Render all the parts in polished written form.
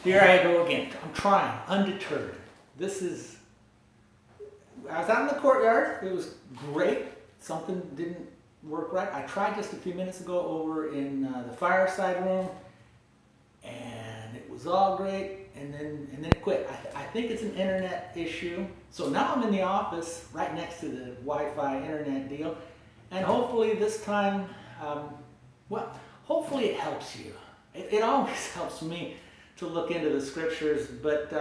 Here I go again. I'm trying, undeterred. I was out in the courtyard. It was great. Something didn't work right. I tried just a few minutes ago over in the fireside room, and it was all great, and then it quit. I think it's an internet issue. So now I'm in the office right next to the Wi-Fi internet deal, and hopefully this time, hopefully it helps you. It always helps me to look into the scriptures, but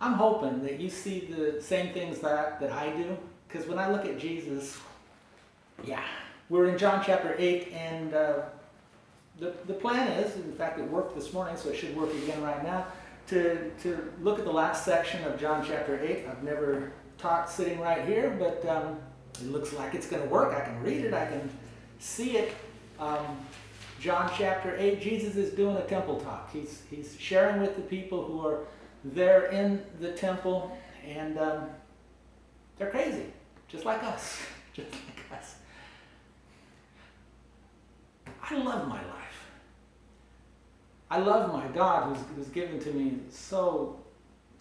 I'm hoping that you see the same things that I do, because when I look at Jesus, we're in John chapter 8, and the plan is, in fact it worked this morning, so it should work again right now, to look at the last section of John chapter 8. I've never taught sitting right here, but it looks like it's going to work. I can read it, I can see it. John chapter 8, Jesus is doing a temple talk. He's sharing with the people who are there in the temple, and they're crazy, just like us, just like us. I love my life. I love my God who's given to me so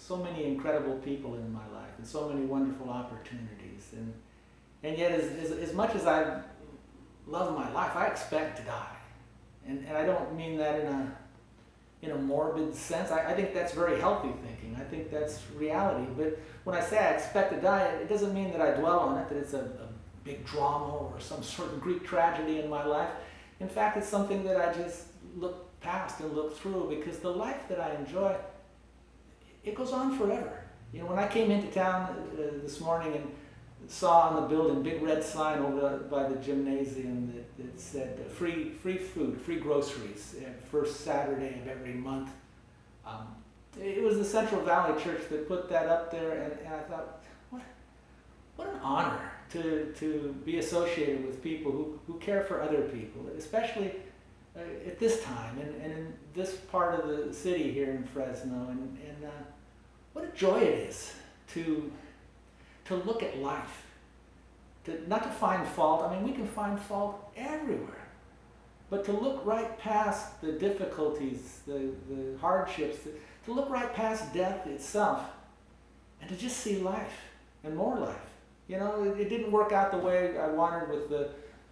many incredible people in my life and so many wonderful opportunities. And yet as much as I love my life, I expect to die. And I don't mean that in a morbid sense. I think that's very healthy thinking. I think that's reality. But when I say I expect to die, it doesn't mean that I dwell on it, that it's a big drama or some sort of Greek tragedy in my life. In fact, it's something that I just look past and look through, because the life that I enjoy, it goes on forever. You know, when I came into town this morning and saw on the building big red sign over by the gymnasium that said free food, free groceries, first Saturday of every month. It was the Central Valley Church that put that up there, and I thought, what an honor to be associated with people who care for other people, especially at this time and in this part of the city here in Fresno. And what a joy it is to look at life, not to find fault. I mean, we can find fault everywhere, but to look right past the difficulties, the hardships, to look right past death itself, and to just see life and more life. You know, it didn't work out the way I wanted with the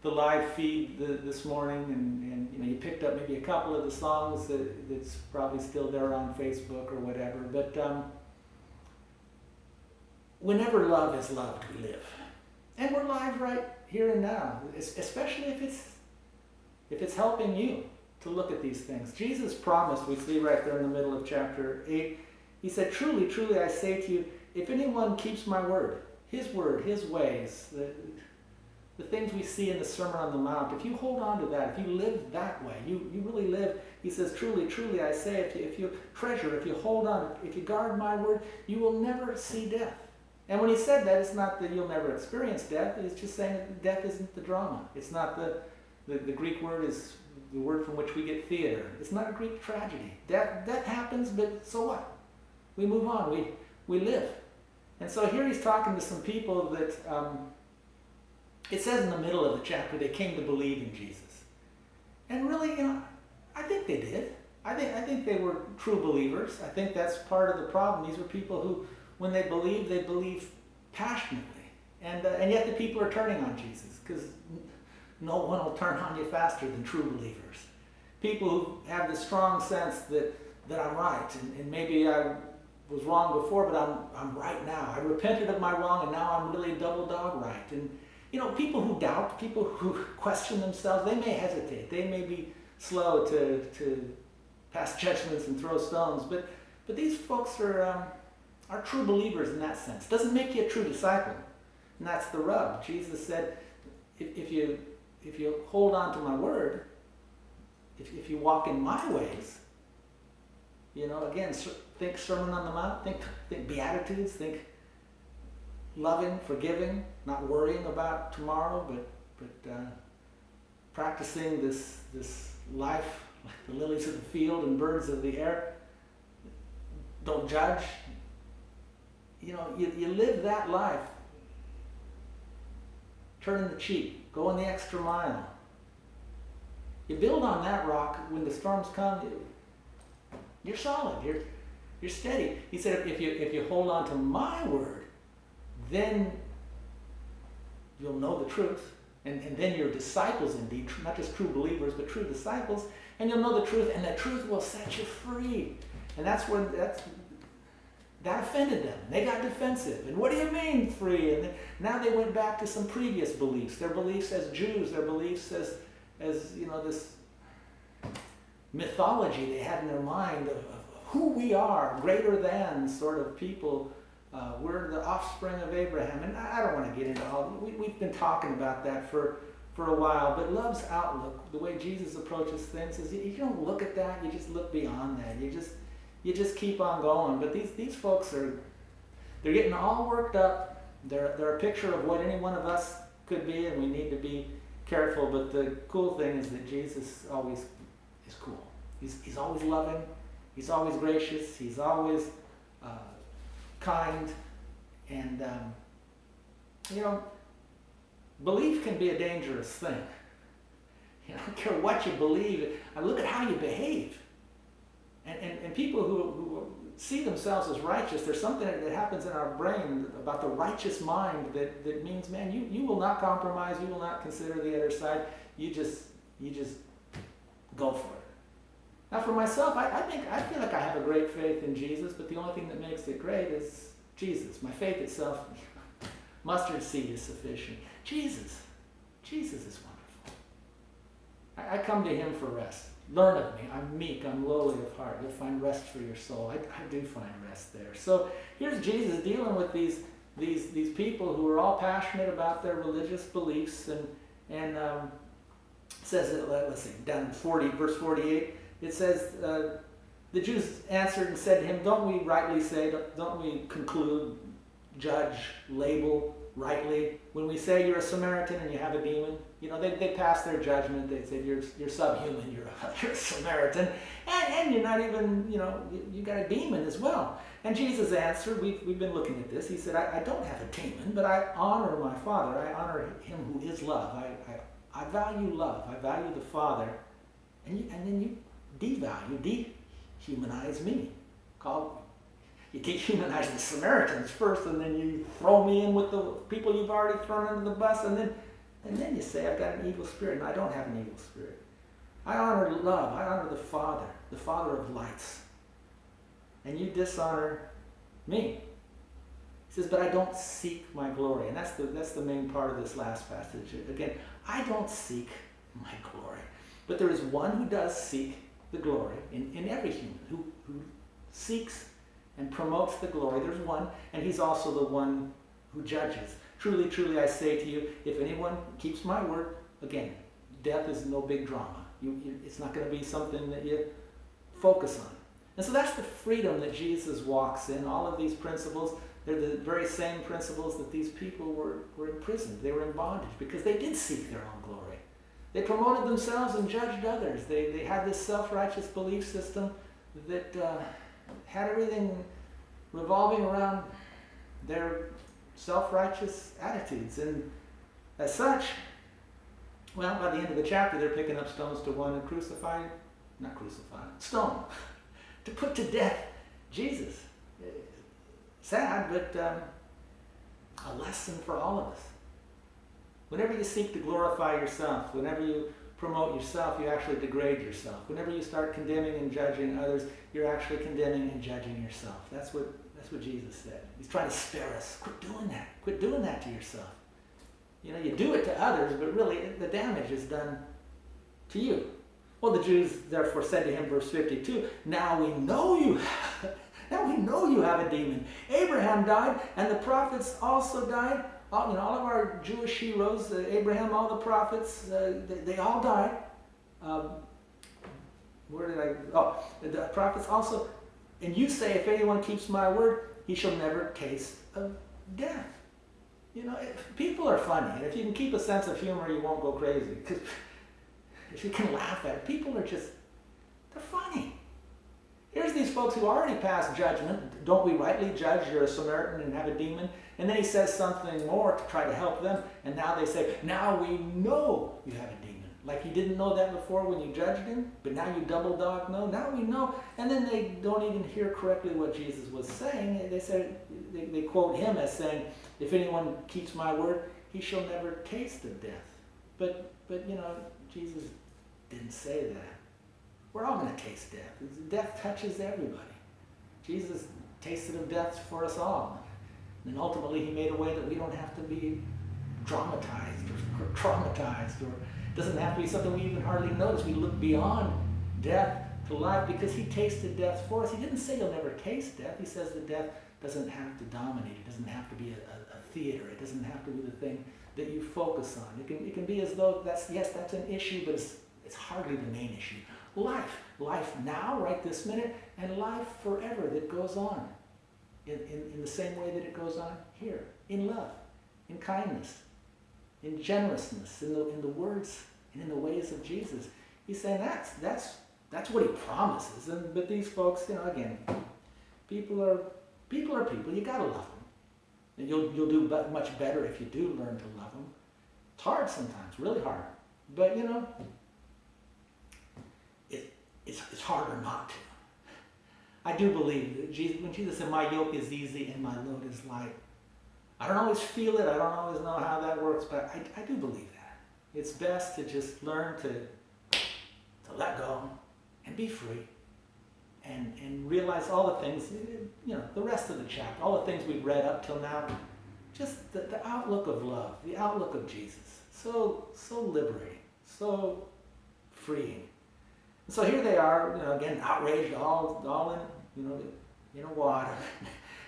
live feed this morning, and you know, you picked up maybe a couple of the songs that's probably still there on Facebook or whatever, but whenever love is loved, we live. And we're live right here and now, especially if it's helping you to look at these things. Jesus promised, we see right there in the middle of chapter 8, he said, truly, truly, I say to you, if anyone keeps my word, his ways, the things we see in the Sermon on the Mount, if you hold on to that, if you live that way, you really live, he says, truly, truly, I say, if you treasure, if you hold on, if you guard my word, you will never see death. And when he said that, it's not that you'll never experience death, it's just saying that death isn't the drama. It's not the Greek word is the word from which we get theater. It's not a Greek tragedy. Death happens, but so what? We move on, we live. And so here he's talking to some people that, it says in the middle of the chapter, they came to believe in Jesus. And really, you know, I think they did. I think they were true believers. I think that's part of the problem. These were people who, when they believe passionately. And yet the people are turning on Jesus, because no one will turn on you faster than true believers. People who have the strong sense that I'm right, and maybe I was wrong before, but I'm right now. I repented of my wrong, and now I'm really double dog right. And you know, people who doubt, people who question themselves, they may hesitate. They may be slow to pass judgments and throw stones, but these folks are true believers in that sense. Doesn't make you a true disciple, and that's the rub. Jesus said, if you hold on to my word, if you walk in my ways, you know, again, think Sermon on the Mount, think Beatitudes, think loving, forgiving, not worrying about tomorrow, but practicing this life like the lilies of the field and birds of the air. Don't judge. You know, you live that life. Turn the cheek. Go in the extra mile. You build on that rock. When the storms come, You're solid. You're steady. He said, if you hold on to my word, then you'll know the truth. And then you're disciples indeed, not just true believers, but true disciples. And you'll know the truth, and the truth will set you free. And that offended them. They got defensive. And what do you mean free? And now they went back to some previous beliefs. Their beliefs as Jews, their beliefs as this mythology they had in their mind of who we are, greater than sort of people. We're the offspring of Abraham. And I don't want to get into all. We've been talking about that for a while. But love's outlook, the way Jesus approaches things, is you don't look at that. You just look beyond that. You just keep on going. But these folks they're getting all worked up. They're a picture of what any one of us could be, and we need to be careful. But the cool thing is that Jesus always is cool. He's always loving. He's always gracious. He's always kind. And, belief can be a dangerous thing. I don't care what you believe. I look at how you behave. And people who see themselves as righteous, there's something that happens in our brain about the righteous mind that means, man, you will not compromise. You will not consider the other side. You just go for it. Now, for myself, I feel like I have a great faith in Jesus, but the only thing that makes it great is Jesus. My faith itself, mustard seed is sufficient. Jesus is wonderful. I come to him for rest. Learn of me. I'm meek. I'm lowly of heart. You'll find rest for your soul. I do find rest there. So here's Jesus dealing with these people who are all passionate about their religious beliefs, and says that, let's see, down in verse 48. It says, the Jews answered and said to him, don't we rightly say, don't we conclude, judge, label rightly, when we say you're a Samaritan and you have a demon? They pass their judgment. They say you're subhuman, you're a Samaritan, and you're not even, you got a demon as well. And Jesus answered, we've been looking at this. He said, I don't have a demon, but I honor my Father. I honor him who is love. I value love. I value the Father. And then you dehumanize me. You dehumanize the Samaritans first, and then you throw me in with the people you've already thrown under the bus, and then you say I've got an evil spirit, and I don't have an evil spirit. I honor love. I honor the Father of lights. And you dishonor me. He says, but I don't seek my glory. And that's the main part of this last passage. Again, I don't seek my glory. But there is one who does seek the glory in every human, who seeks and promotes the glory. There's one, and he's also the one who judges. Truly, truly, I say to you, if anyone keeps my word, again, death is no big drama. It's not going to be something that you focus on. And so that's the freedom that Jesus walks in. All of these principles, they're the very same principles that these people were imprisoned. They were in bondage because they did seek their own glory. They promoted themselves and judged others. They had this self-righteous belief system that had everything revolving around their self-righteous attitudes. And as such, well, by the end of the chapter, they're picking up stones to one and stone, to put to death Jesus. Sad, but a lesson for all of us. Whenever you seek to glorify yourself, whenever you promote yourself, you actually degrade yourself. Whenever you start condemning and judging others, you're actually condemning and judging yourself. That's what Jesus said. He's trying to spare us. Quit doing that. Quit doing that to yourself. You do it to others, but really the damage is done to you. Well, the Jews therefore said to him, verse 52, now we know you have a demon. Abraham died, and the prophets also died. All of our Jewish heroes, Abraham, all the prophets, they all died. The prophets also. And you say, if anyone keeps my word, he shall never taste of death. People are funny. And if you can keep a sense of humor, you won't go crazy. Because if you can laugh at it, people are they're funny. Here's these folks who already passed judgment. Don't we rightly judge you're a Samaritan and have a demon? And then he says something more to try to help them. And now they say, now we know you have a demon. Like you didn't know that before when you judged him, but now you double dog know. Now we know. And then they don't even hear correctly what Jesus was saying. They said, they quote him as saying, if anyone keeps my word, he shall never taste of death. But Jesus didn't say that. We're all going to taste death. Death touches everybody. Jesus tasted of death for us all. And ultimately he made a way that we don't have to be dramatized or traumatized, or it doesn't have to be something we even hardly notice. We look beyond death to life because he tasted death for us. He didn't say you'll never taste death. He says that death doesn't have to dominate. It doesn't have to be a theater. It doesn't have to be the thing that you focus on. It can be as though that's an issue, but it's hardly the main issue. Life now, right this minute, and life forever that goes on in the same way that it goes on here, in love, in kindness, in generousness, in the words and in the ways of Jesus. He's saying that's what he promises. But these folks, again, people are people. You gotta love them. And you'll do much better if you do learn to love them. It's hard sometimes, really hard. But it's harder not to. I do believe that when Jesus said, "My yoke is easy and my load is light," I don't always feel it. I don't always know how that works, but I do believe that. It's best to just learn to let go and be free and realize all the things, the rest of the chapter, all the things we've read up till now, just the outlook of love, the outlook of Jesus. So liberating, so freeing. And so here they are, again, outraged, all in water.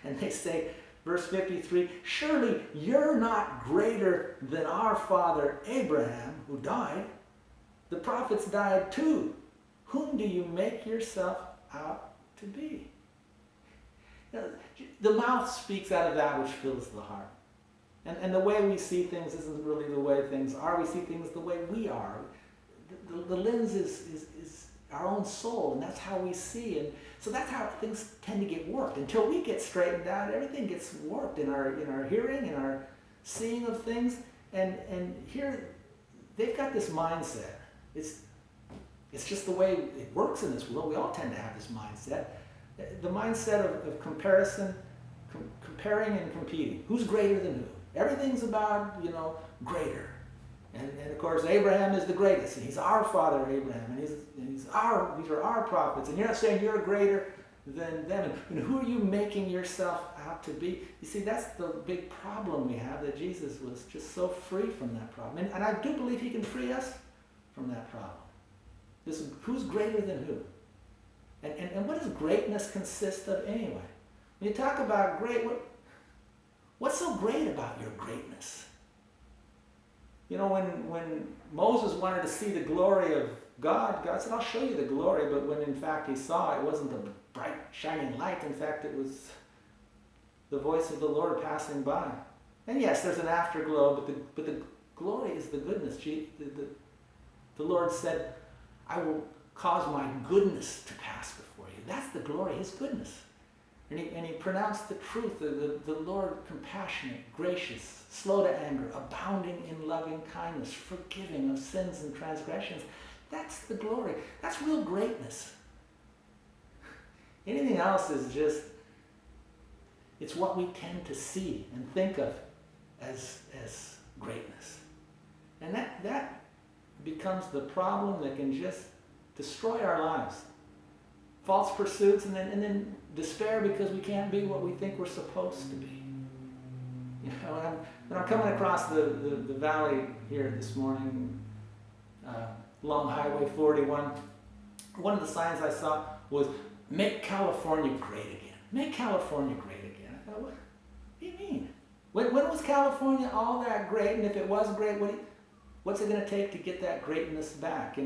And they say, verse 53, "Surely you're not greater than our father Abraham, who died. The prophets died too. Whom do you make yourself out to be?" The mouth speaks out of that which fills the heart. And the way we see things isn't really the way things are. We see things the way we are. The lens is our own soul, and that's how we see. And so that's how things tend to get warped. Until we get straightened out, everything gets warped in our hearing, in our seeing of things. And here, they've got this mindset. It's just the way it works in this world. We all tend to have this mindset. The mindset of comparison, comparing and competing. Who's greater than who? Everything's about, greater. And of course, Abraham is the greatest, and he's our father, Abraham, and these are our prophets. And you're not saying you're greater than them. And who are you making yourself out to be? You see, that's the big problem we have, that Jesus was just so free from that problem. And I do believe he can free us from that problem. Who's greater than who? And what does greatness consist of anyway? When you talk about great, what's so great about your greatness? When Moses wanted to see the glory of God said, "I'll show you the glory." But when in fact he saw, it wasn't a bright, shining light. In fact, it was the voice of the Lord passing by. And yes, there's an afterglow, but the glory is the goodness. The Lord said, "I will cause my goodness to pass before you." That's the glory, his goodness. And he pronounced the truth, the Lord compassionate, gracious, slow to anger, abounding in loving kindness, forgiving of sins and transgressions. That's the glory. That's real greatness. Anything else is just, it's what we tend to see and think of as greatness. And that becomes the problem that can just destroy our lives. False pursuits, and then despair because we can't be what we think we're supposed to be. When I'm coming across the valley here this morning, along Highway 41, one of the signs I saw was, "Make California great again." Make California great again. I thought, what do you mean? When was California all that great? And if it was great, what's it going to take to get that greatness back?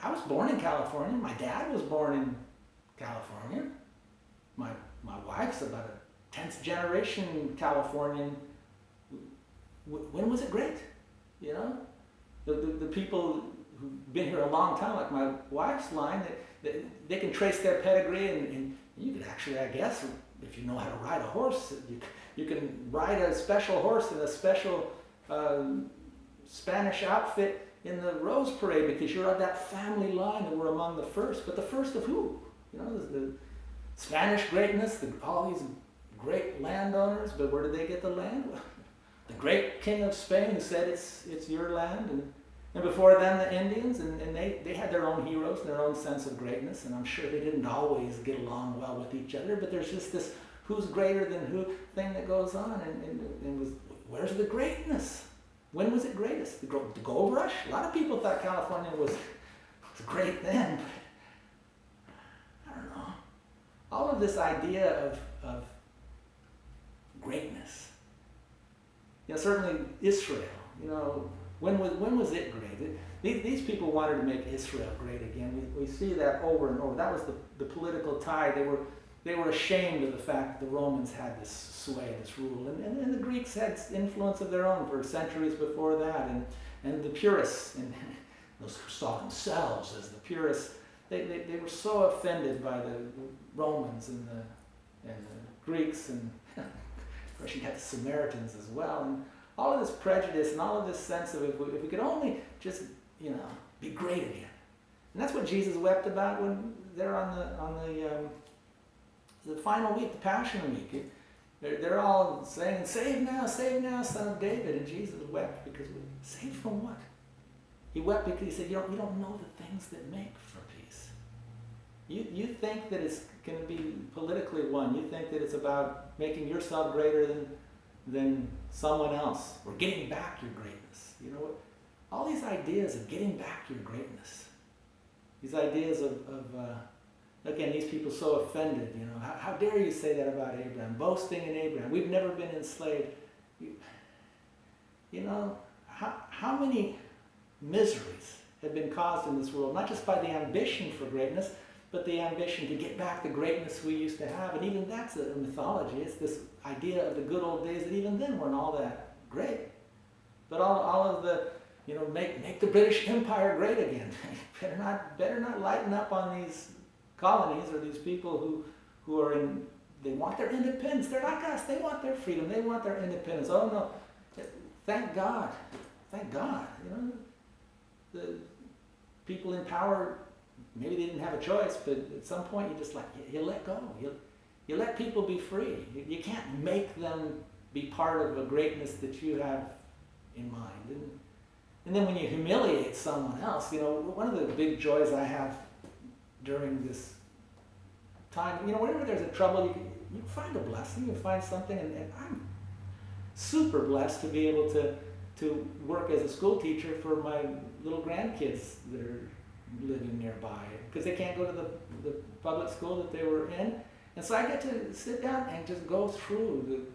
I was born in California. My dad was born in California. My wife's about a 10th generation Californian. When was it great? The people who've been here a long time, like my wife's line, they can trace their pedigree, and you can actually, I guess, if you know how to ride a horse, you can ride a special horse in a special Spanish outfit in the Rose Parade because you're of that family line that were among the first. But the first of who? You know, the Spanish greatness, all these great landowners, but where did they get the land? Well, the great king of Spain who said it's your land, and before them the Indians, and they had their own heroes and their own sense of greatness, and I'm sure they didn't always get along well with each other, but there's just this who's greater than who thing that goes on, and where's the greatness? When was it greatest? The gold rush? A lot of people thought California was great then, but I don't know. All of this idea of greatness. You know, certainly Israel, you know, when was it great? These people wanted to make Israel great again. We see that over and over. That was the political tide. They were ashamed of the fact that the Romans had this sway, this rule. And the Greeks had influence of their own for centuries before that. And the purists, and those who saw themselves as the purists, they were so offended by the Romans and the Greeks, and of course you had the Samaritans as well. And all of this prejudice and all of this sense of if we could only just, you know, be great again. And that's what Jesus wept about when they're on the final week, the Passion Week. They're all saying, save now, Son of David. And Jesus wept because, saved from what? He wept because he said, you don't know the things that make for peace. You think that it's going to be politically won. You think that it's about making yourself greater than someone else, or getting back your greatness. You know, all these ideas of getting back your greatness. These ideas of again, these people so offended, you know, how dare you say that about Abraham, boasting in Abraham, we've never been enslaved. You know, how many miseries have been caused in this world, not just by the ambition for greatness, but the ambition to get back the greatness we used to have. And even that's a mythology. It's this idea of the good old days that even then weren't all that great. But all of the, you know, make the British Empire great again. better not lighten up on these colonies or these people who are in, they want their independence. They're like us. They want their freedom. They want their independence. Oh no, thank God. Thank God. You know, the people in power, maybe they didn't have a choice, but at some point you just you let go. You let people be free. You can't make them be part of a greatness that you have in mind. And then when you humiliate someone else, you know, one of the big joys I have during this time, you know, whenever there's a trouble, you find a blessing, you find something, and I'm super blessed to be able to work as a school teacher for my little grandkids that are living nearby, because they can't go to the public school that they were in. And so I get to sit down and just go through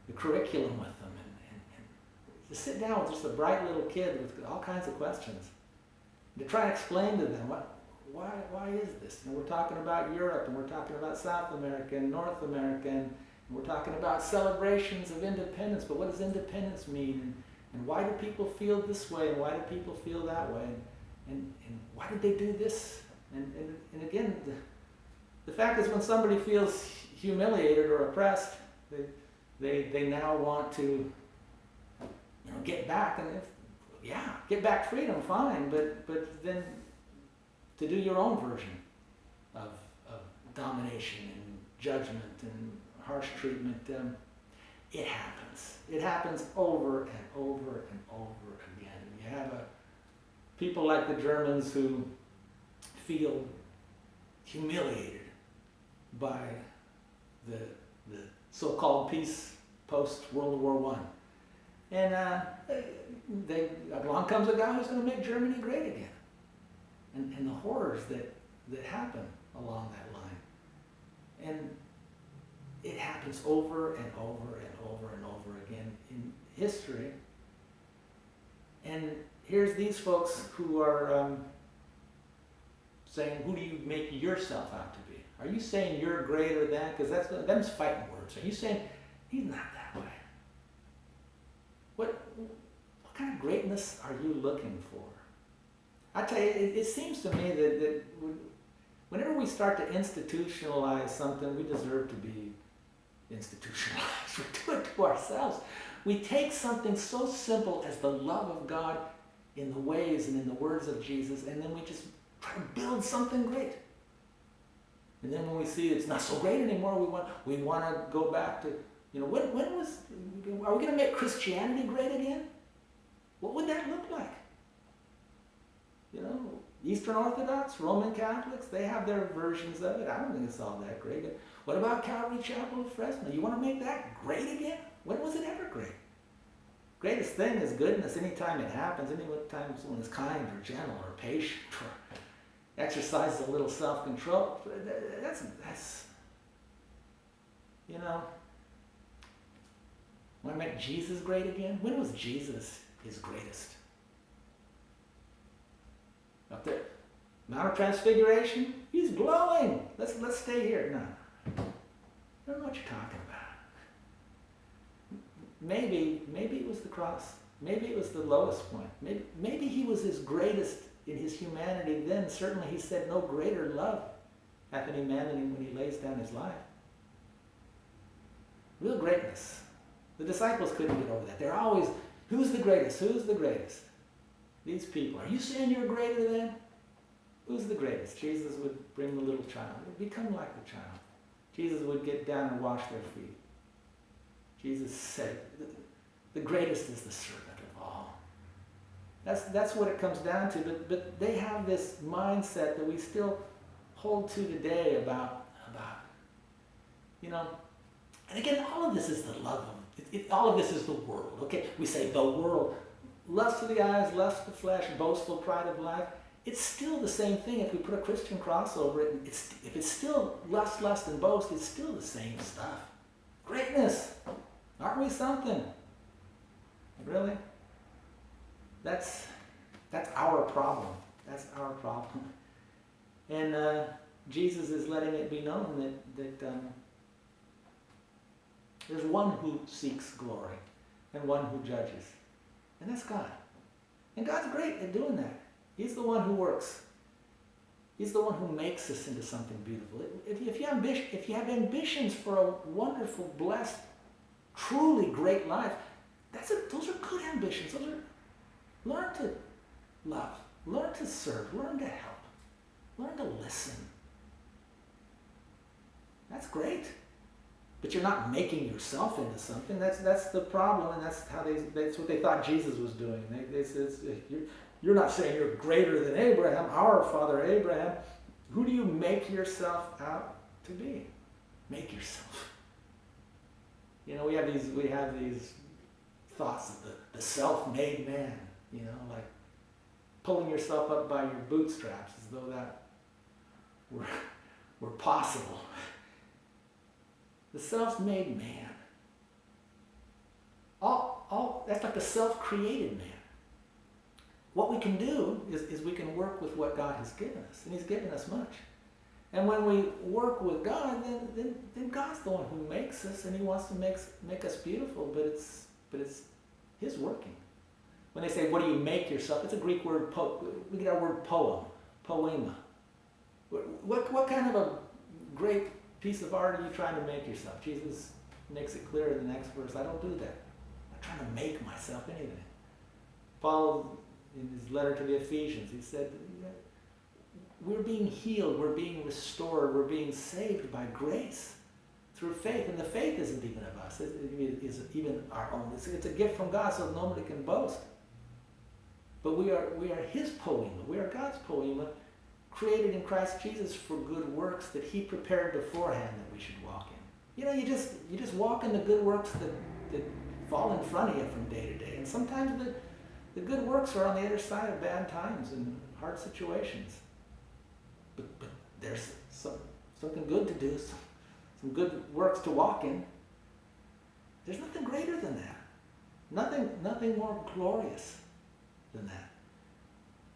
the curriculum with them, and to sit down with just a bright little kid with all kinds of questions, to try and explain to them why is this? And we're talking about Europe, and we're talking about South America and North America, and we're talking about celebrations of independence, but what does independence mean? And why do people feel this way, and why do people feel that way? And why did they do this? And again, the fact is, when somebody feels humiliated or oppressed, they now want to, you know, get back. And get back freedom, fine, but then to do your own version of domination and judgment and harsh treatment, it happens. It happens over and over and over again. You have people like the Germans who feel humiliated by the so-called peace post-World War I. And along comes a guy who's going to make Germany great again. And the horrors that happen along that line. And it happens over and over and over and over again in history. And here's these folks who are saying, who do you make yourself out to be? Are you saying you're greater than? Because them's fighting words. Are you saying he's not that way? What kind of greatness are you looking for? I tell you, it seems to me that whenever we start to institutionalize something, we deserve to be institutionalized. We do it to ourselves. We take something so simple as the love of God in the ways and in the words of Jesus, and then we just try to build something great. And then when we see it's not so great anymore, we want to go back to, are we going to make Christianity great again? What would that look like? Eastern Orthodox, Roman Catholics, they have their versions of it. I don't think it's all that great. What about Calvary Chapel of Fresno? You want to make that great again? When was it ever great? Greatest thing is goodness anytime it happens, anytime someone is kind or gentle or patient or exercises a little self-control. That's want to make Jesus great again? When was Jesus his greatest? Up there, Mount of Transfiguration, he's glowing. Let's stay here. No, I don't know what you're talking about. Maybe it was the cross. Maybe it was the lowest point. Maybe he was his greatest in his humanity then. Certainly he said, no greater love hath any man than him when he lays down his life. Real greatness. The disciples couldn't get over that. They're always, who's the greatest? Who's the greatest? These people. Are you saying you're greater than? Who's the greatest? Jesus would bring the little child. They'd become like the child. Jesus would get down and wash their feet. Jesus said, the greatest is the servant of all. That's what it comes down to. But they have this mindset that we still hold to today about and again, all of this is the love of, all of this is the world, okay? We say the world, lust of the eyes, lust of the flesh, boastful pride of life. It's still the same thing if we put a Christian cross over it. If it's still lust, and boast, it's still the same stuff. Greatness. Aren't we something? Really? That's our problem. That's our problem. And Jesus is letting it be known that there's one who seeks glory and one who judges. And that's God. And God's great at doing that. He's the one who works. He's the one who makes us into something beautiful. If you have ambitions for a wonderful, blessed, truly great life, those are good ambitions. Learn to love. Learn to serve. Learn to help. Learn to listen. That's great. But you're not making yourself into something. That's the problem, and that's what they thought Jesus was doing. They said, you're not saying you're greater than Abraham, our father Abraham. Who do you make yourself out to be? Make yourself. We have these thoughts of the self-made man. Like pulling yourself up by your bootstraps, as though that were possible. The self-made man. All that's like the self-created man. What we can do is we can work with what God has given us, and He's given us much. And when we work with God, then God's the one who makes us, and He wants to make us beautiful. But it's His working. When they say, "What do you make yourself?" It's a Greek word. We get our word poem, poema. What kind of a great piece of art are you trying to make yourself? Jesus makes it clear in the next verse. I don't do that. I'm not trying to make myself anything. Paul, in his letter to the Ephesians, he said, we're being healed, we're being restored, we're being saved by grace through faith. And the faith isn't even of us. It isn't even our own. It's a gift from God, so nobody can boast. But we are His poema. We are God's poema, created in Christ Jesus for good works that He prepared beforehand that we should walk in. You just walk in the good works that fall in front of you from day to day. And sometimes the good works are on the other side of bad times and hard situations. But there's something good to do, some good works to walk in. There's nothing greater than that. Nothing more glorious than that.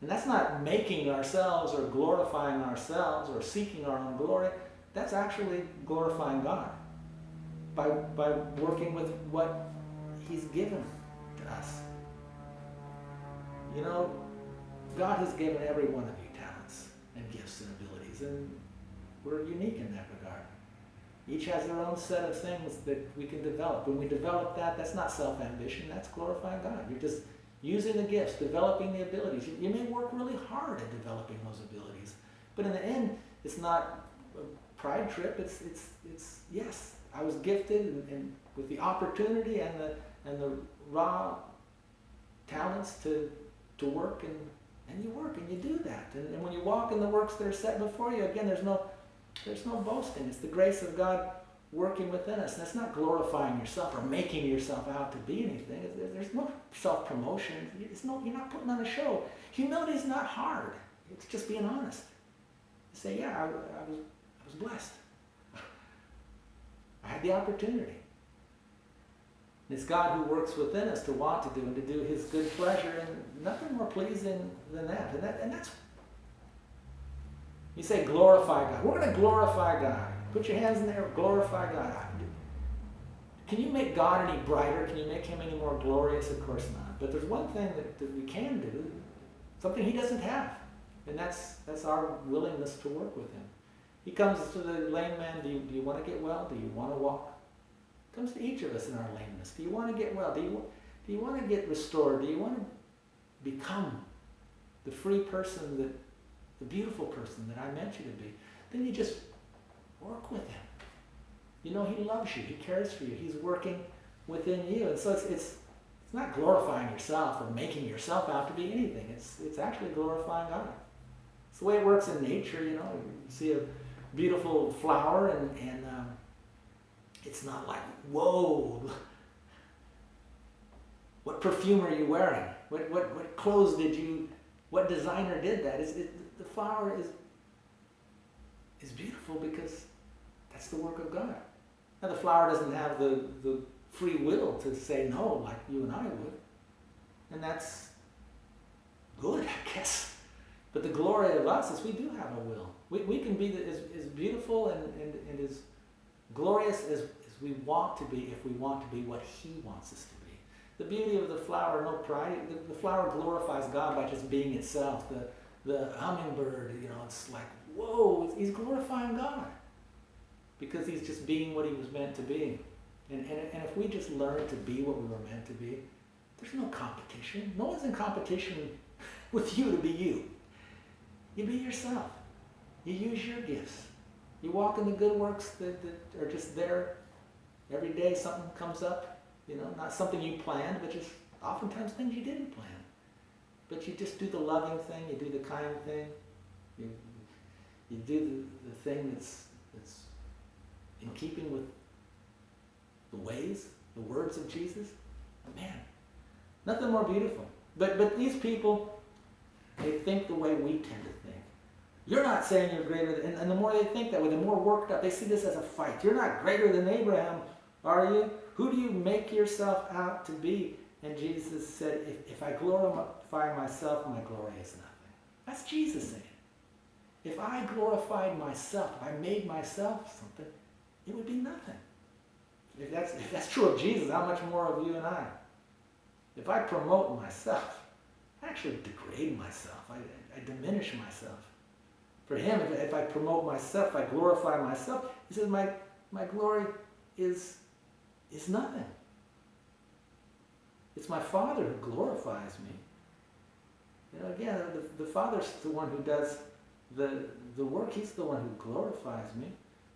And that's not making ourselves or glorifying ourselves or seeking our own glory. That's actually glorifying God by working with what He's given to us. God has given every one of you talents and gifts and abilities, and we're unique in that regard. Each has their own set of things that we can develop. When we develop that, that's not self-ambition, that's glorifying God. You're just using the gifts, developing the abilities. You may work really hard at developing those abilities, but in the end, it's not a pride trip. It's yes, I was gifted and with the opportunity and the raw talents to work, and you work and you do that. And when you walk in the works that are set before you, again, there's no boasting. It's the grace of God working within us. And it's not glorifying yourself or making yourself out to be anything. There's no self-promotion. You're not putting on a show. Humility is not hard. It's just being honest. You say, yeah, I was blessed. I had the opportunity. And it's God who works within us to want to do and to do His good pleasure, and nothing more pleasing than that. And that's, you say glorify God. We're going to glorify God. Put your hands in there, glorify God. Can you make God any brighter? Can you make Him any more glorious? Of course not. But there's one thing that we can do, something He doesn't have, and that's our willingness to work with Him. He comes to the lame man, do you want to get well? Do you want to walk? Comes to each of us in our lameness. Do you want to get well? Do you want to get restored? Do you want to become the free person, the beautiful person that I meant you to be? Then you just work with Him. You know He loves you. He cares for you. He's working within you. And so it's not glorifying yourself or making yourself out to be anything. It's actually glorifying God. It's the way it works in nature. You see a beautiful flower and it's not like, whoa, what perfume are you wearing? What clothes what designer did that? The flower is beautiful because that's the work of God. Now the flower doesn't have the free will to say no like you and I would. And that's good, I guess. But the glory of us is we do have a will. We can be as beautiful and as glorious as we want to be if we want to be what He wants us to be. The beauty of the flower, no pride. The flower glorifies God by just being itself. The hummingbird, it's like, whoa, he's glorifying God because he's just being what he was meant to be. And if we just learn to be what we were meant to be, there's no competition. No one's in competition with you to be you. You be yourself. You use your gifts. You walk in the good works that are just there. Every day something comes up, not something you planned, but just oftentimes things you didn't plan. But you just do the loving thing, you do the kind thing, you do the thing that's in keeping with the ways, the words of Jesus. Man, nothing more beautiful. But these people, they think the way we tend to think. You're not saying you're greater than, and the more they think that way, the more worked up, they see this as a fight. You're not greater than Abraham, are you? Who do you make yourself out to be? And Jesus said, if I glorify myself, my glory is nothing. That's Jesus saying. If I glorified myself, if I made myself something, it would be nothing. If that's true of Jesus, how much more of you and I? If I promote myself, I actually degrade myself. I diminish myself. For Him, if I promote myself, if I glorify myself, He says my glory is nothing. It's my Father who glorifies me. Again, the Father's the one who does the work. He's the one who glorifies me.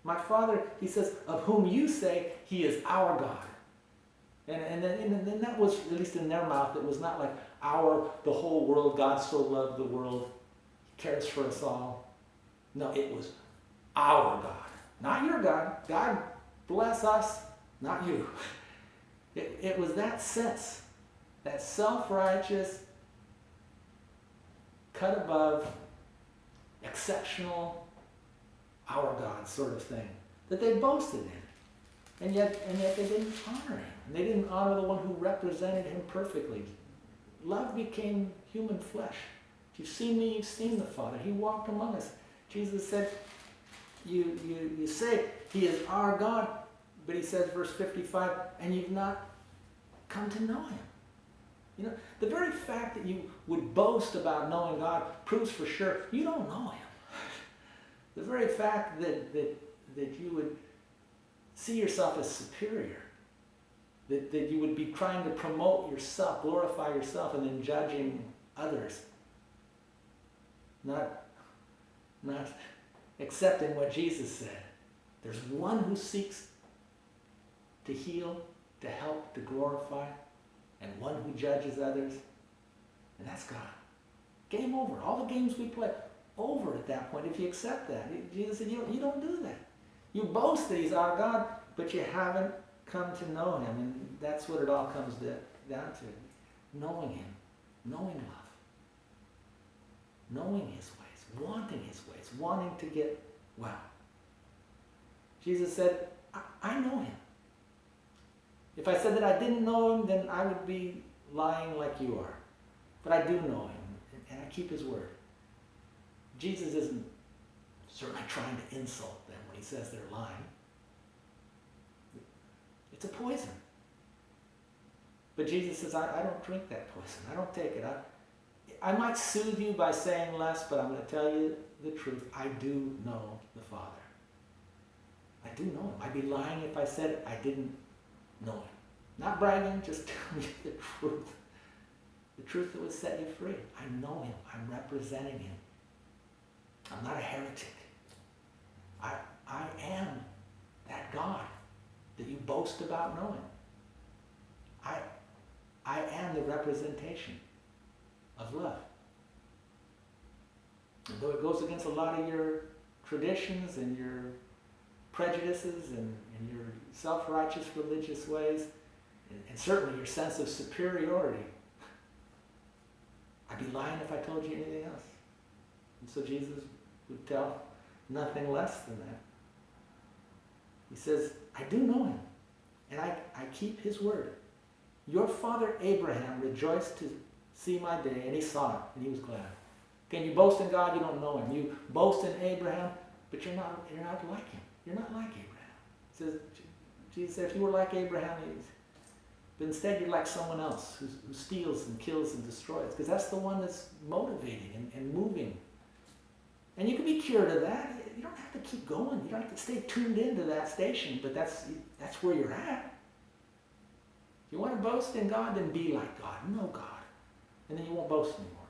My Father, He says, of whom you say He is our God. And then that was, at least in their mouth, it was not like the whole world, God so loved the world, He cares for us all. No, it was our God. Not your God. God bless us, not you. It was that sense, that self-righteous, cut above, exceptional, our God sort of thing that they boasted in. And yet they didn't honor Him. And they didn't honor the one who represented Him perfectly. Love became human flesh. If you've seen me, you've seen the Father. He walked among us. Jesus said, you say He is our God, but He says, verse 55, and you've not come to know Him. The very fact that you would boast about knowing God proves for sure you don't know Him. The very fact that you would see yourself as superior. That you would be trying to promote yourself, glorify yourself, and then judging others. Not accepting what Jesus said. There's one who seeks to heal, to help, to glorify, and one who judges others, and that's God. Game over. All the games we play, over at that point if you accept that. Jesus said, you don't do that. You boast that he's our God, but you haven't come to know him, and that's what it all comes down to. Knowing him, knowing love, knowing his ways, wanting to get well. Jesus said, I know him. If I said that I didn't know him, then I would be lying like you are. But I do know him, and I keep his word. Jesus isn't certainly trying to insult them when he says they're lying. It's a poison. But Jesus says, I don't drink that poison. I don't take it. I might soothe you by saying less, but I'm going to tell you the truth. I do know the Father. I do know him. I'd be lying if I said I didn't know him. Not bragging, just telling you the truth. The truth that would set you free. I know him. I'm representing him. I'm not a heretic. I am that God that you boast about knowing. I am the representation of love. And though it goes against a lot of your traditions and your prejudices and your self-righteous religious ways, and certainly your sense of superiority, I'd be lying if I told you anything else. And so Jesus would tell nothing less than that. He says, I do know him, and I keep his word. Your father Abraham rejoiced to see my day, and he saw it, and he was glad. Can you boast in God? You don't know him. You boast in Abraham, but you're not like him. You're not like Abraham. It says, Jesus said, if you were like Abraham, but instead you're like someone else who steals and kills and destroys, because that's the one that's motivating and moving. And you can be cured of that. You don't have to keep going. You don't have to stay tuned into that station, but that's where you're at. If you want to boast in God, then be like God. Know God. And then you won't boast anymore.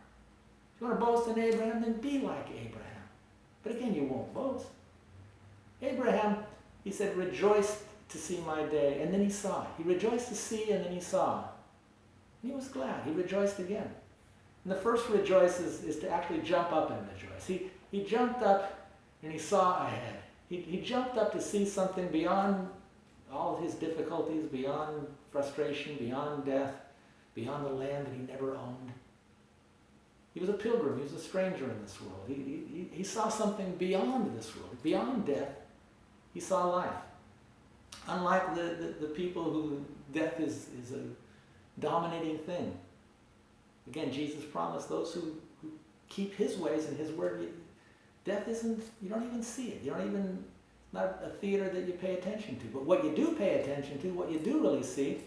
If you want to boast in Abraham, then be like Abraham. But again, you won't boast. Abraham, he said, rejoiced to see my day, and then he saw it. He rejoiced to see, and then he saw. And he was glad. He rejoiced again. And the first rejoice is to actually jump up and rejoice. He jumped up and he saw ahead. He jumped up to see something beyond all his difficulties, beyond frustration, beyond death, beyond the land that he never owned. He was a pilgrim. He was a stranger in this world. He saw something beyond this world, beyond death. He saw life. Unlike the people who death is a dominating thing. Again, Jesus promised those who keep his ways and his word, death isn't, you don't even see it. You don't even, it's not a theater that you pay attention to. But what you do pay attention to, what you do really see,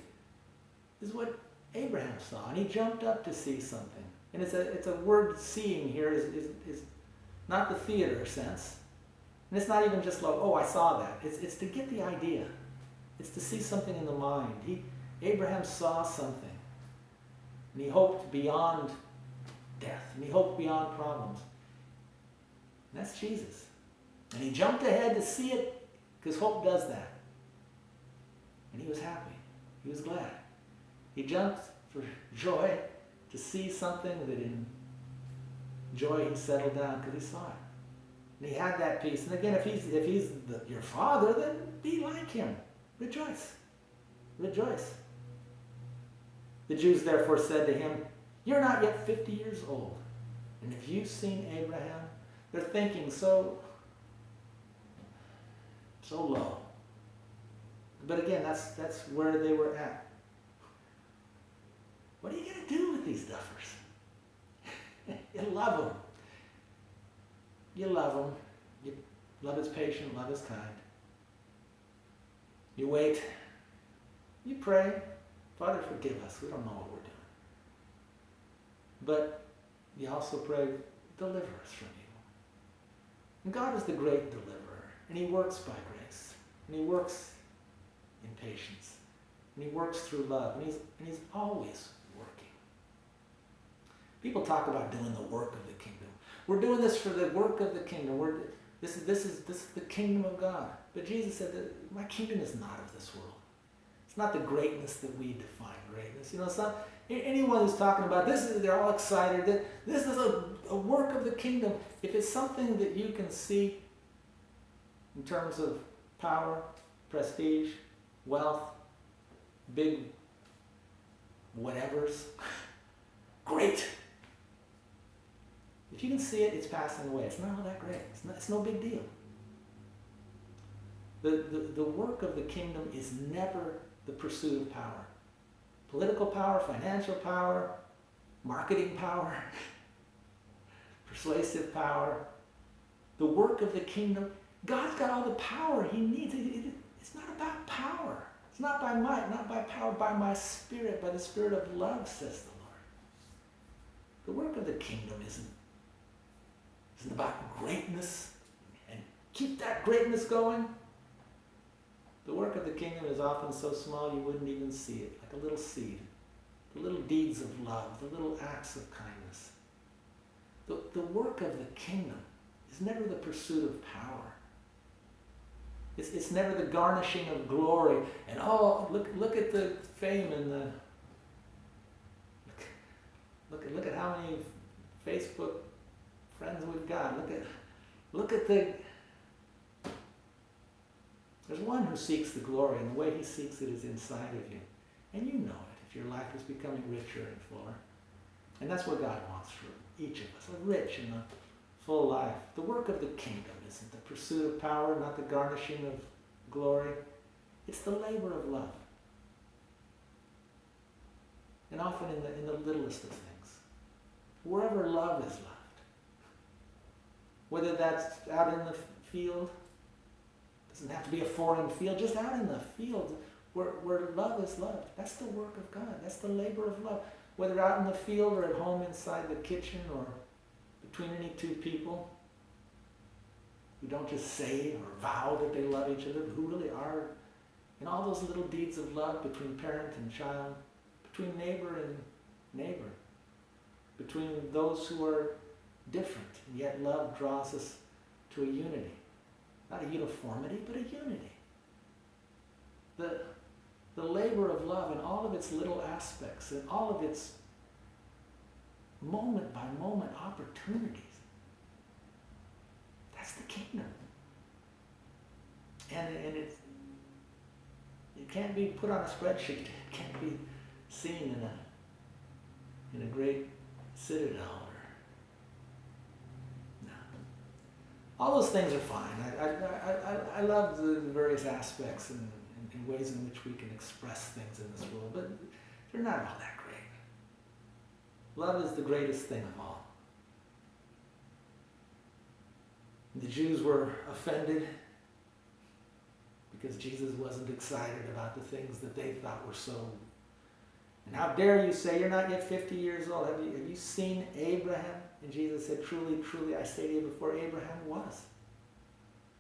is what Abraham saw. And he jumped up to see something. And it's a word seeing here is not the theater sense. And it's not even just like, oh, I saw that. It's to get the idea. It's to see something in the mind. Abraham saw something. And he hoped beyond death. And he hoped beyond problems. And that's Jesus. And he jumped ahead to see it because hope does that. And he was happy. He was glad. He jumped for joy to see something that in joy he settled down because he saw it. And he had that peace. And again, if he's your father, then be like him. Rejoice. Rejoice. The Jews therefore said to him, you're not yet 50 years old. And have you seen Abraham? They're thinking so low. But again, that's where they were at. What are you going to do with these duffers? You love them. You love them. Love is patient, love is kind. You wait. You pray. Father, forgive us. We don't know what we're doing. But you also pray, deliver us from evil. And God is the great deliverer. And he works by grace. And he works in patience. And he works through love, and he's always working. People talk about doing the work of the kingdom. We're doing this for the work of the kingdom. This is the kingdom of God. But Jesus said that my kingdom is not of this world. It's not the greatness that we define greatness. You know, it's not anyone who's talking about this. They're all excited that this is a work of the kingdom. If it's something that you can see in terms of power, prestige, wealth, big whatevers, great. If you can see it, it's passing away. It's not all that great. It's no big deal. The work of the kingdom is never the pursuit of power. Political power, financial power, marketing power, persuasive power. The work of the kingdom, God's got all the power he needs. It's not about power. It's not by might, not by power, by my spirit, by the spirit of love, says the Lord. The work of the kingdom isn't about greatness and keep that greatness going. The work of the kingdom is often so small you wouldn't even see it, like a little seed. The little deeds of love, the little acts of kindness. The work of the kingdom is never the pursuit of power. It's never the garnishing of glory. And look at the fame and the look at how many Facebook friends we've got. Look at the. There's one who seeks the glory, and the way he seeks it is inside of you. And you know it if your life is becoming richer and fuller. And that's what God wants for each of us, a rich and a full life. The work of the kingdom isn't the pursuit of power, not the garnishing of glory. It's the labor of love. And often in the littlest of things. Wherever love is loved. Whether that's out in the field, doesn't have to be a foreign field, just out in the field where love is loved. That's the work of God. That's the labor of love. Whether out in the field or at home inside the kitchen or between any two people who don't just say or vow that they love each other, but who really are in all those little deeds of love between parent and child, between neighbor and neighbor, between those who are different, and yet love draws us to a unity. Not a uniformity, but a unity. The labor of love in all of its little aspects and all of its moment by moment opportunities. That's the kingdom. And it can't be put on a spreadsheet. It can't be seen in a great citadel. All those things are fine. I love the various aspects and ways in which we can express things in this world, but they're not all that great. Love is the greatest thing of all. The Jews were offended because Jesus wasn't excited about the things that they thought were so. And how dare you say you're not yet 50 years old? Have you seen Abraham? And Jesus said, truly, truly, I say to you, before Abraham was.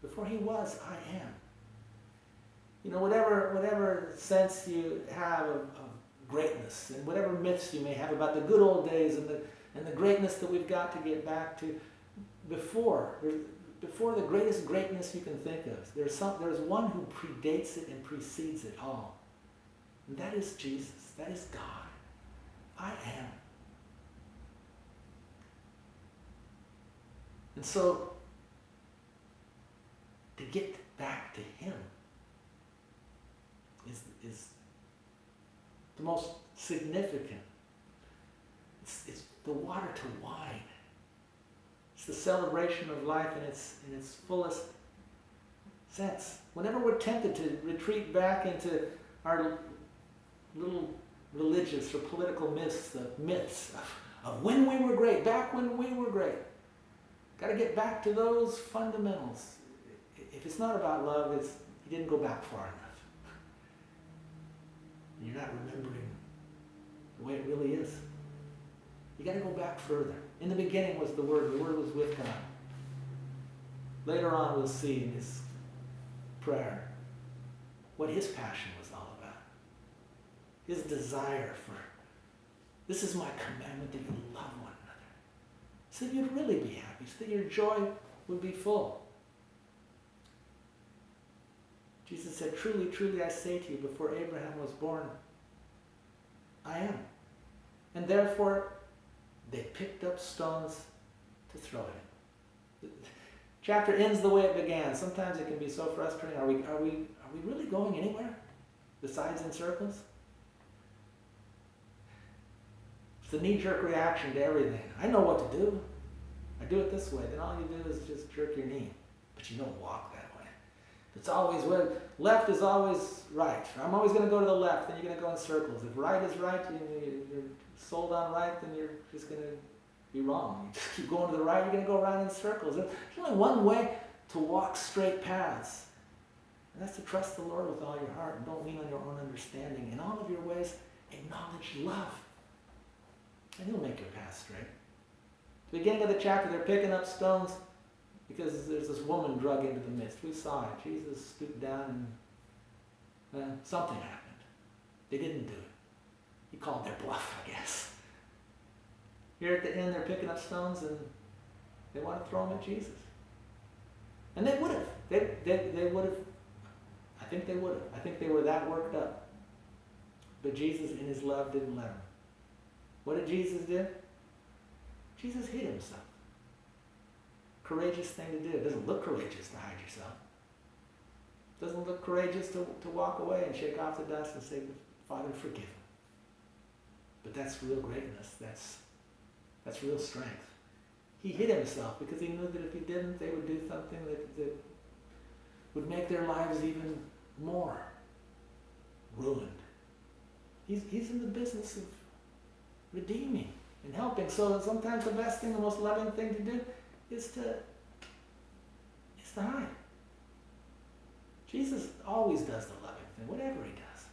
Before he was, I am. You know, whatever sense you have of greatness and whatever myths you may have about the good old days and the greatness that we've got to get back to, before the greatest greatness you can think of, there's one who predates it and precedes it all. And that is Jesus. That is God. I am. And so, to get back to him is the most significant. It's the water to wine. It's the celebration of life in its fullest sense. Whenever we're tempted to retreat back into our little religious or political myths, the myths of when we were great, back when we were great, got to get back to those fundamentals. If it's not about love, you didn't go back far enough. You're not remembering the way it really is. You got to go back further. In the beginning was the Word was with God. Later on we'll see in his prayer what his passion was all about. His desire for, this is my commandment, that you love one another. So that you'd really be happy, so that your joy would be full. Jesus said, truly, truly, I say to you, before Abraham was born, I am. And therefore, they picked up stones to throw at him. The chapter ends the way it began. Sometimes it can be so frustrating. Are we really going anywhere besides in circles? It's a knee-jerk reaction to everything. I know what to do. I do it this way. Then all you do is just jerk your knee. But you don't walk that way. It's always, well, left is always right. I'm always going to go to the left, then you're going to go in circles. If right is right, you're sold on right, then you're just going to be wrong. You just keep going to the right, you're going to go around in circles. There's only one way to walk straight paths. And that's to trust the Lord with all your heart and don't lean on your own understanding. In all of your ways, acknowledge love. And he'll make your path straight. At the beginning of the chapter, they're picking up stones because there's this woman drug into the midst. We saw it. Jesus stooped down and something happened. They didn't do it. He called their bluff, I guess. Here at the end, they're picking up stones and they want to throw them at Jesus. And they would have. They would have. I think they would have. I think they were that worked up. But Jesus, in his love, didn't let them. What did Jesus do? Jesus hid himself. Courageous thing to do. It doesn't look courageous to hide yourself. It doesn't look courageous to walk away and shake off the dust and say, Father, forgive him. But that's real greatness. That's real strength. He hid himself because he knew that if he didn't, they would do something that would make their lives even more ruined. He's in the business of redeeming and helping. So sometimes the best thing, the most loving thing to do is to hide. Jesus always does the loving thing, whatever he does.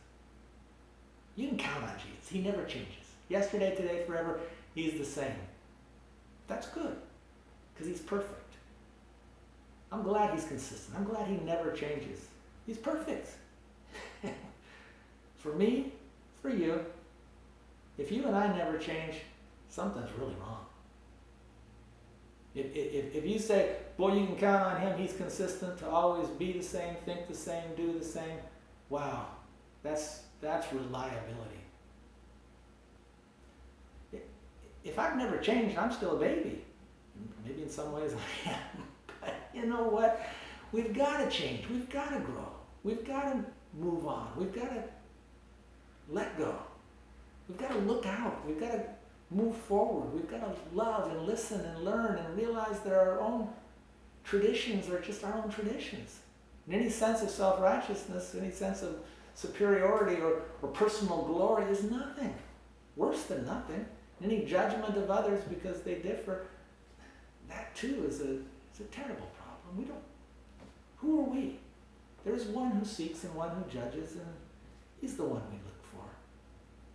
You can count on Jesus. He never changes. Yesterday, today, forever, he's the same. That's good, because he's perfect. I'm glad he's consistent. I'm glad he never changes. He's perfect. For me, for you, if you and I never change, something's really wrong. If you say, boy, you can count on him, he's consistent to always be the same, think the same, do the same, wow, that's reliability. If I've never changed, I'm still a baby. Maybe in some ways I am. But you know what? We've got to change. We've got to grow. We've got to move on. We've got to let go. We've got to look out. We've got to move forward. We've got to love and listen and learn and realize that our own traditions are just our own traditions. And any sense of self-righteousness, any sense of superiority or personal glory is nothing. Worse than nothing. Any judgment of others because they differ, that too is a terrible problem. Who are we? There's one who seeks and one who judges, and he's the one we look for.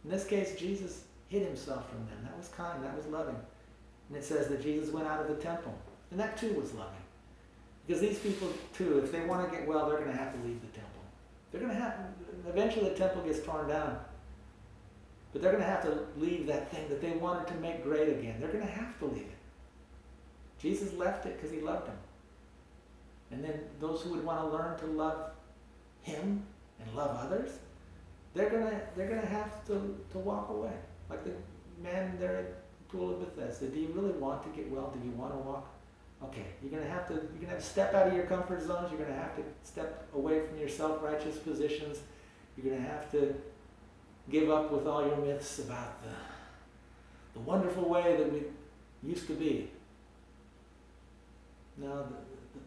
In this case, Jesus hid himself from them. That was kind, that was loving. And it says that Jesus went out of the temple, and that too was loving. Because these people too, if they want to get well, they're going to have to leave the temple. They're going to have, eventually the temple gets torn down. But they're going to have to leave that thing that they wanted to make great again. They're going to have to leave it. Jesus left it because he loved them. And then those who would want to learn to love him and love others, they're going to have to walk away. Like the man there at the pool of Bethesda. Do you really want to get well? Do you want to walk? Okay, you're going to have to step out of your comfort zones. You're going to have to step away from your self-righteous positions. You're going to have to give up with all your myths about the wonderful way that we used to be. No,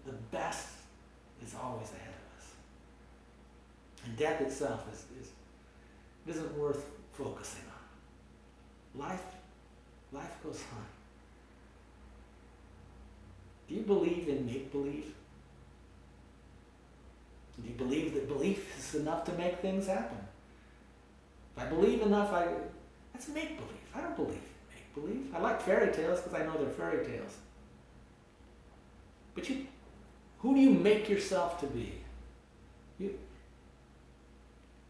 the best is always ahead of us. And death itself isn't worth focusing on. Life goes on. Do you believe in make-believe? Do you believe that belief is enough to make things happen? If I believe enough, that's make-believe. I don't believe in make-believe. I like fairy tales because I know they're fairy tales. But who do you make yourself to be?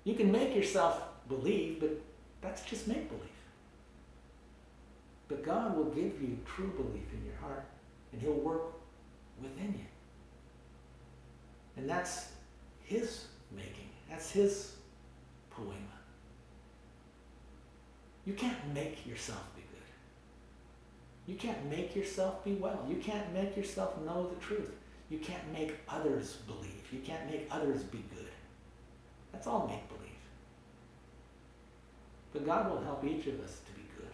You can make yourself believe, but that's just make-believe. But God will give you true belief in your heart, and he'll work within you. And that's his making. That's his poema. You can't make yourself be good. You can't make yourself be well. You can't make yourself know the truth. You can't make others believe. You can't make others be good. That's all make-believe. But God will help each of us to be good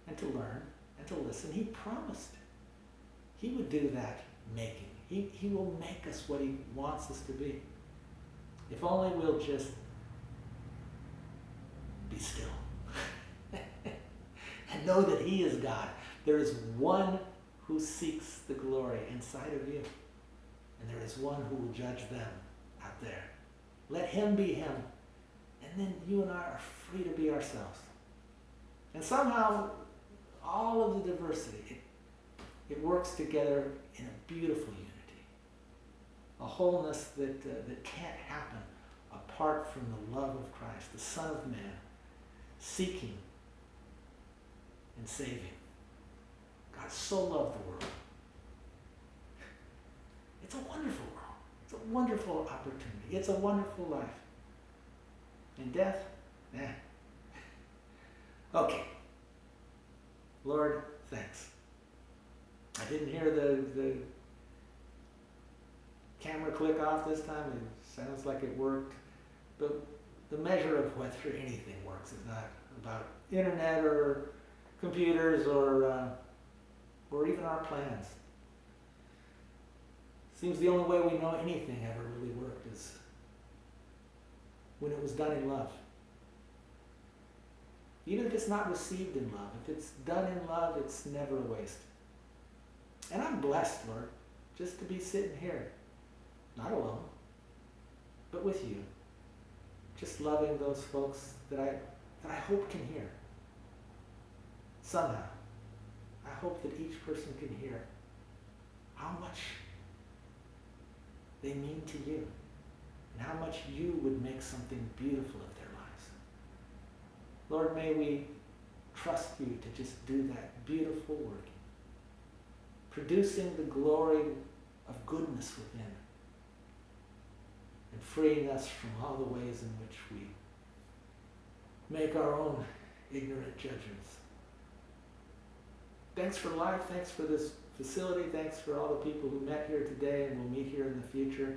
and to learn and to listen. He promised he would do that making. He will make us what he wants us to be. If only we'll just be still and know that he is God. There is one who seeks the glory inside of you, and there is one who will judge them out there. Let him be him, and then you and I are free to be ourselves. And somehow, all of the diversity, it works together in a beautiful unity. A wholeness that can't happen apart from the love of Christ, the Son of Man, seeking and saving. God so loved the world. It's a wonderful world. It's a wonderful opportunity. It's a wonderful life. And death, Okay. Lord, thanks. I didn't hear the camera click off this time. It sounds like it worked. But the measure of whether anything works is not about internet or computers or even our plans. Seems the only way we know anything ever really worked is when it was done in love. Even if it's not received in love, if it's done in love, it's never a waste. And I'm blessed, Lord, just to be sitting here, not alone, but with you, just loving those folks that I hope can hear. Somehow, I hope that each person can hear how much they mean to you and how much you would make something beautiful of their lives. Lord, may we trust you to just do that beautiful working, producing the glory of goodness within and freeing us from all the ways in which we make our own ignorant judgments. Thanks for life. Thanks for this facility. Thanks for all the people who met here today and will meet here in the future.